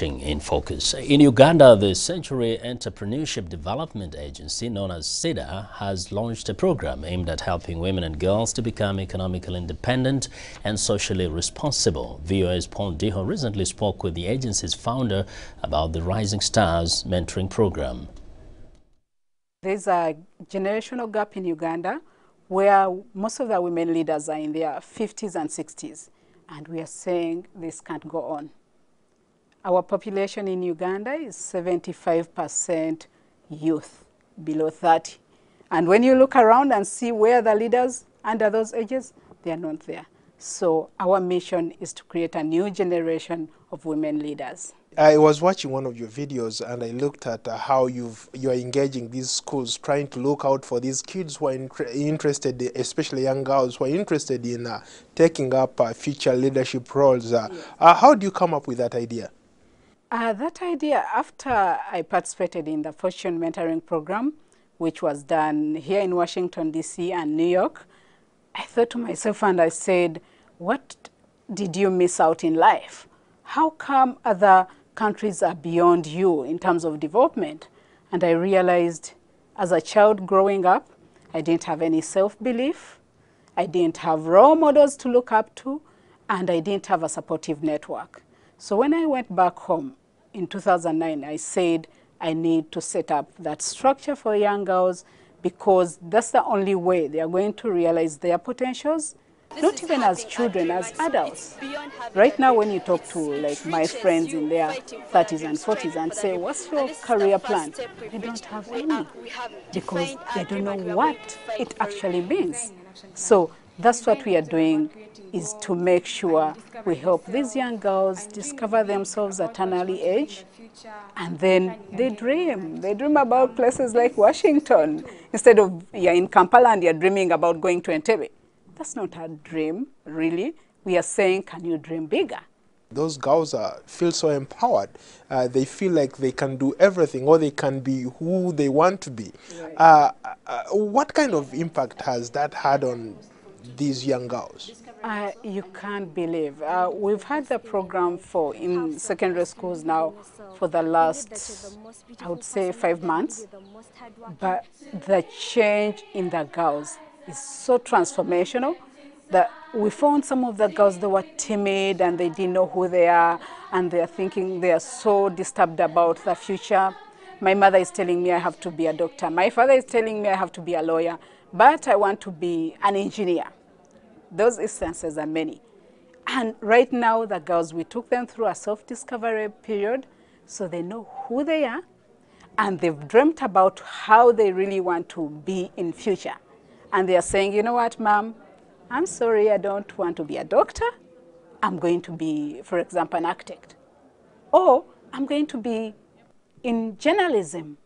watching In Focus. In Uganda, the Century Entrepreneurship Development Agency, known as SEDA, has launched a program aimed at helping women and girls to become economically independent and socially responsible. VOA's Paul Diho recently spoke with the agency's founder about the Rising Stars mentoring program. There's a generational gap in Uganda where most of the women leaders are in their 50s and 60s. And we are saying this can't go on. Our population in Uganda is 75% youth, below 30. And when you look around and see where the leaders under those ages, they are not there. So our mission is to create a new generation of women leaders. I was watching one of your videos and I looked at how you're engaging these schools, trying to look out for these kids who are interested, especially young girls who are interested in taking up future leadership roles. Yes. How do you come up with that idea? That idea, after I participated in the Fortune Mentoring Program, which was done here in Washington, D.C. and New York, I thought to myself and I said, what did you miss out in life? How come other countries are beyond you in terms of development? And I realized as a child growing up, I didn't have any self-belief, I didn't have role models to look up to, and I didn't have a supportive network. So when I went back home in 2009, I said I need to set up that structure for young girls because that's the only way they are going to realize their potentials, not even as children, as adults. Right now, when you talk to like my friends in their 30s and 40s and say, what's your career plan? They don't have any because they don't know what it actually means. So that's what we are doing, is to make sure we help these young girls discover themselves at an early age, and then they dream. They dream about places like Washington. Instead of you're in Kampala and you're dreaming about going to Entebbe. That's not a dream, really. We are saying, can you dream bigger? Those girls feel so empowered. They feel like they can do everything, or they can be who they want to be. Right. What kind of impact has that had on these young girls? You can't believe. We've had the program in secondary schools now for the last, I would say, 5 months. But the change in the girls is so transformational that we found some of the girls, they were timid and they didn't know who they are, and they're thinking they are so disturbed about the future. My mother is telling me I have to be a doctor. My father is telling me I have to be a lawyer, but I want to be an engineer. Those instances are many. And right now, the girls, we took them through a self-discovery period so they know who they are, and they've dreamt about how they really want to be in future. And they are saying, you know what, Mom, I'm sorry, I don't want to be a doctor. I'm going to be, for example, an architect. Or I'm going to be in journalism.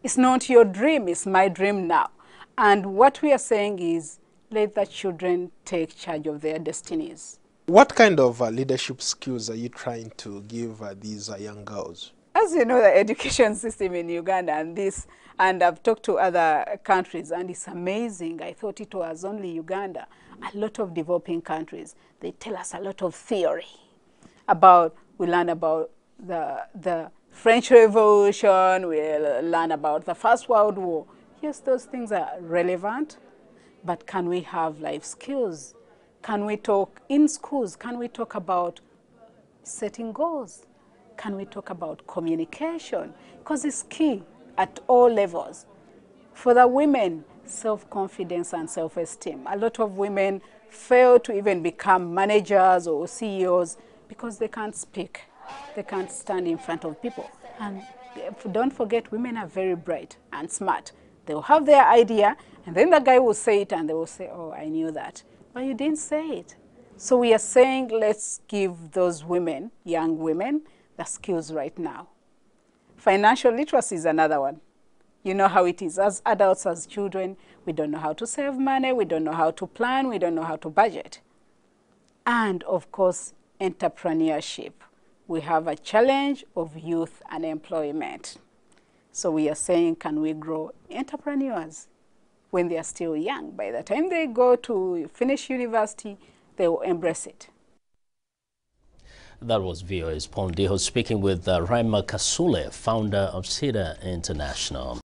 It's not your dream, it's my dream now. And what we are saying is, let the children take charge of their destinies. What kind of leadership skills are you trying to give these young girls? As you know, the education system in Uganda and I've talked to other countries, and it's amazing. I thought it was only Uganda. A lot of developing countries, they tell us a lot of theory we learn about the French Revolution, we learn about the First World War. Yes, those things are relevant, but can we have life skills? Can we talk in schools? Can we talk about setting goals? Can we talk about communication? Because it's key at all levels. For the women, self-confidence and self-esteem. A lot of women fail to even become managers or CEOs because they can't speak. They can't stand in front of people. And don't forget, women are very bright and smart. They'll have their idea, and then the guy will say it, and they will say, oh, I knew that. But you didn't say it. So we are saying, let's give those women, young women, the skills right now. Financial literacy is another one. You know how it is. As adults, as children, we don't know how to save money, we don't know how to plan, we don't know how to budget. And of course, entrepreneurship. We have a challenge of youth unemployment. So we are saying, can we grow entrepreneurs when they are still young? By the time they go to finish university, they will embrace it. That was VOA's Paul Ndiho speaking with Raima Kasule, founder of SIDA International.